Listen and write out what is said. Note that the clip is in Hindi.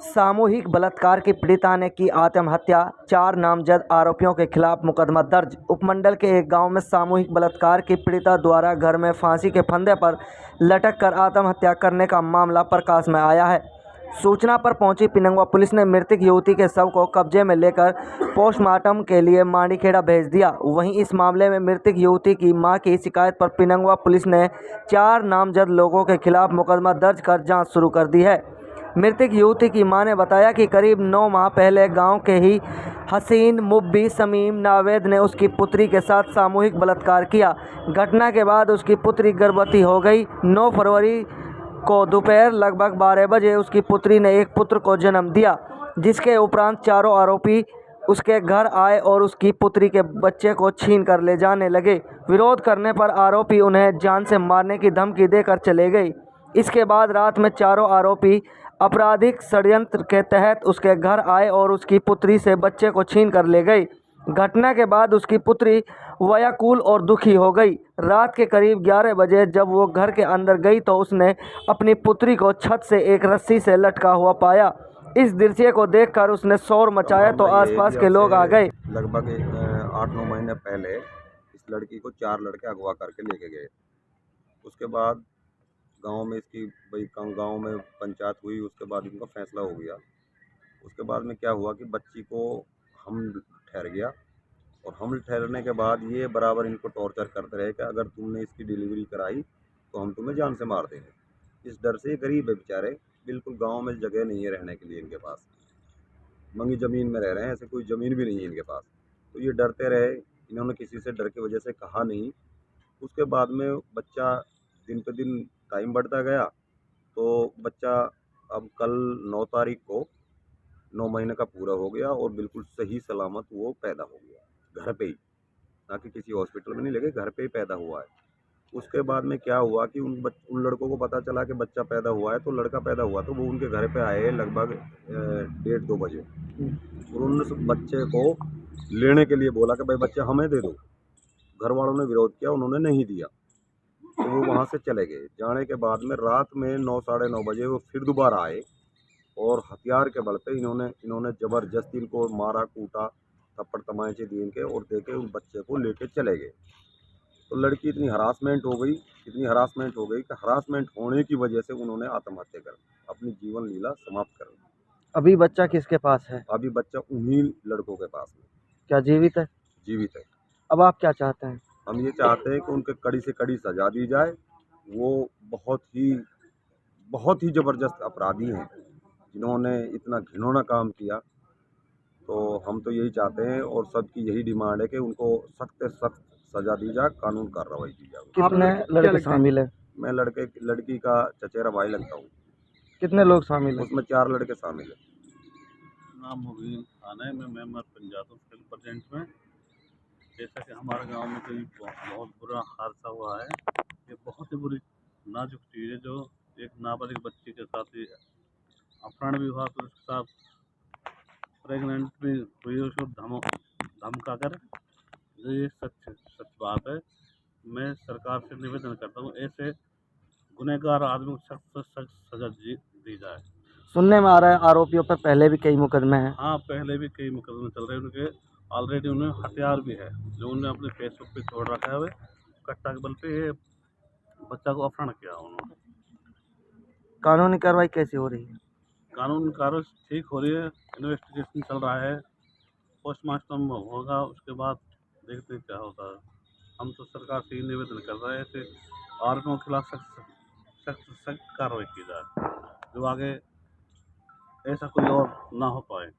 सामूहिक बलात्कार की पीड़िता ने की आत्महत्या, 4 नामजद आरोपियों के खिलाफ मुकदमा दर्ज। उपमंडल के एक गांव में सामूहिक बलात्कार की पीड़िता द्वारा घर में फांसी के फंदे पर लटक कर आत्महत्या करने का मामला प्रकाश में आया है। सूचना पर पहुंची पिनंगवा पुलिस ने मृतक युवती के शव को कब्जे में लेकर पोस्टमार्टम के लिए मांडीखेड़ा भेज दिया। वहीं इस मामले में मृतक युवती की मां की शिकायत पर पिनंगवा पुलिस ने 4 नामजद लोगों के खिलाफ मुकदमा दर्ज कर जांच शुरू कर दी है। मृतक युवती की मां ने बताया कि करीब 9 माह पहले गांव के ही हसीन मुब्बी समीम नावेद ने उसकी पुत्री के साथ सामूहिक बलात्कार किया। घटना के बाद उसकी पुत्री गर्भवती हो गई। 9 फरवरी को दोपहर लगभग 12 बजे उसकी पुत्री ने एक पुत्र को जन्म दिया, जिसके उपरांत चारों आरोपी उसके घर आए और उसकी पुत्री के बच्चे को छीन कर ले जाने लगे। विरोध करने पर आरोपी उन्हें जान से मारने की धमकी देकर चले गए। इसके बाद रात में चारों आरोपी आपराधिक षड्यंत्र के तहत उसके घर आए और उसकी पुत्री से बच्चे को छीन कर ले गए। घटना के बाद उसकी पुत्री व्याकुल और दुखी हो गई। रात के करीब 11 बजे जब वो घर के अंदर गई तो उसने अपनी पुत्री को छत से एक रस्सी से लटका हुआ पाया। इस दृश्य को देखकर उसने शोर मचाया तो आसपास के लोग आ गए। लगभग 8-9 महीने पहले इस लड़की को 4 लड़के अगवा करके लेके गए। उसके बाद गांव में इसकी गांव में पंचायत हुई। उसके बाद इनका फैसला हो गया। उसके बाद में क्या हुआ कि बच्ची को हमल ठहर गया और हमल ठहरने के बाद ये बराबर इनको टॉर्चर करते रहे कि अगर तुमने इसकी डिलीवरी कराई तो हम तुम्हें जान से मार देंगे। इस डर से ये गरीब है बेचारे, बिल्कुल गांव में जगह नहीं है रहने के लिए। इनके पास मंगी ज़मीन में रह रहे हैं, ऐसे कोई ज़मीन भी नहीं है इनके पास। तो ये डरते रहे, इन्होंने किसी से डर की वजह से कहा नहीं। उसके बाद में बच्चा दिन पे दिन टाइम बढ़ता गया तो बच्चा अब कल 9 तारीख को 9 महीने का पूरा हो गया और बिल्कुल सही सलामत वो पैदा हो गया घर पे ही, ना कि किसी हॉस्पिटल में नहीं लगे, घर पे ही पैदा हुआ है। उसके बाद में क्या हुआ कि उन लड़कों को पता चला कि बच्चा पैदा हुआ है, तो लड़का पैदा हुआ तो वो उनके घर पे आए लगभग 1:30-2 बजे और उन बच्चे को लेने के लिए बोला कि भाई बच्चा हमें दे दो। घर वालों ने विरोध किया, उन्होंने नहीं दिया तो वो वहाँ से चले गए। जाने के बाद में रात में 9-9:30 बजे वो फिर दोबारा आए और हथियार के बल पे इन्होंने ज़बरदस्ती इनको मारा, कूटा, थप्पड़ तमाचे दिए इनके और देके उन बच्चे को लेके चले गए। तो लड़की इतनी हरासमेंट हो गई कि हरासमेंट होने की वजह से उन्होंने आत्महत्या कर अपनी जीवन लीला समाप्त कर दी। अभी बच्चा किसके पास है? अभी बच्चा उन्हीं लड़कों के पास में। क्या जीवित है? जीवित है। अब आप क्या चाहते हैं? हम ये चाहते हैं कि उनके कड़ी से कड़ी सजा दी जाए। वो बहुत ही ज़बरदस्त अपराधी हैं जिन्होंने इतना घिनौना काम किया। तो हम तो यही चाहते हैं और सबकी यही डिमांड है कि उनको सख्त से सख्त सजा दी जाए, कानून कार्रवाई की जाए। कितने लड़के शामिल है? मैं लड़की का चचेरा भाई लगता हूँ। कितने लोग शामिल हैं? उसमें 4 लड़के शामिल हैं। नाम मुबीन खान है, मैं मेंबर पंचायत हूँ प्रेजेंट में। जैसा कि हमारे गांव में कोई बहुत बुरा हादसा हुआ है, ये बहुत ही बुरी नाजुक चीज़ है जो एक नाबालिग बच्ची के साथ ही अपहरण भी हुआ, फिर उसके साथ प्रेग्नेंट भी हुई, उसको धमका कर। ये सच बात है। मैं सरकार से निवेदन करता हूँ ऐसे गुनहगार आदमी को सख्त से सख्त सजा दी जाए। सुनने में आ रहा है आरोपियों पर पहले भी कई मुकदमे हैं। हाँ, पहले भी कई मुकदमे चल रहे हैं उनके। ऑलरेडी उन्हें हथियार भी है जो उन्होंने अपने फेसबुक पे छोड़ रखा है। कट्टा के बल पे ये बच्चा को अपहरण किया उन्होंने। कानूनी कार्रवाई कैसी हो रही है? कानूनी कार्रवाई ठीक हो रही है, इन्वेस्टिगेशन चल रहा है, पोस्टमार्टम होगा, उसके बाद देखते हैं क्या होता है। हम तो सरकार से ही निवेदन कर रहे हैं ऐसे आरोपियों के खिलाफ सख्त कार्रवाई की जाए जो आगे ऐसा कोई और ना हो पाए।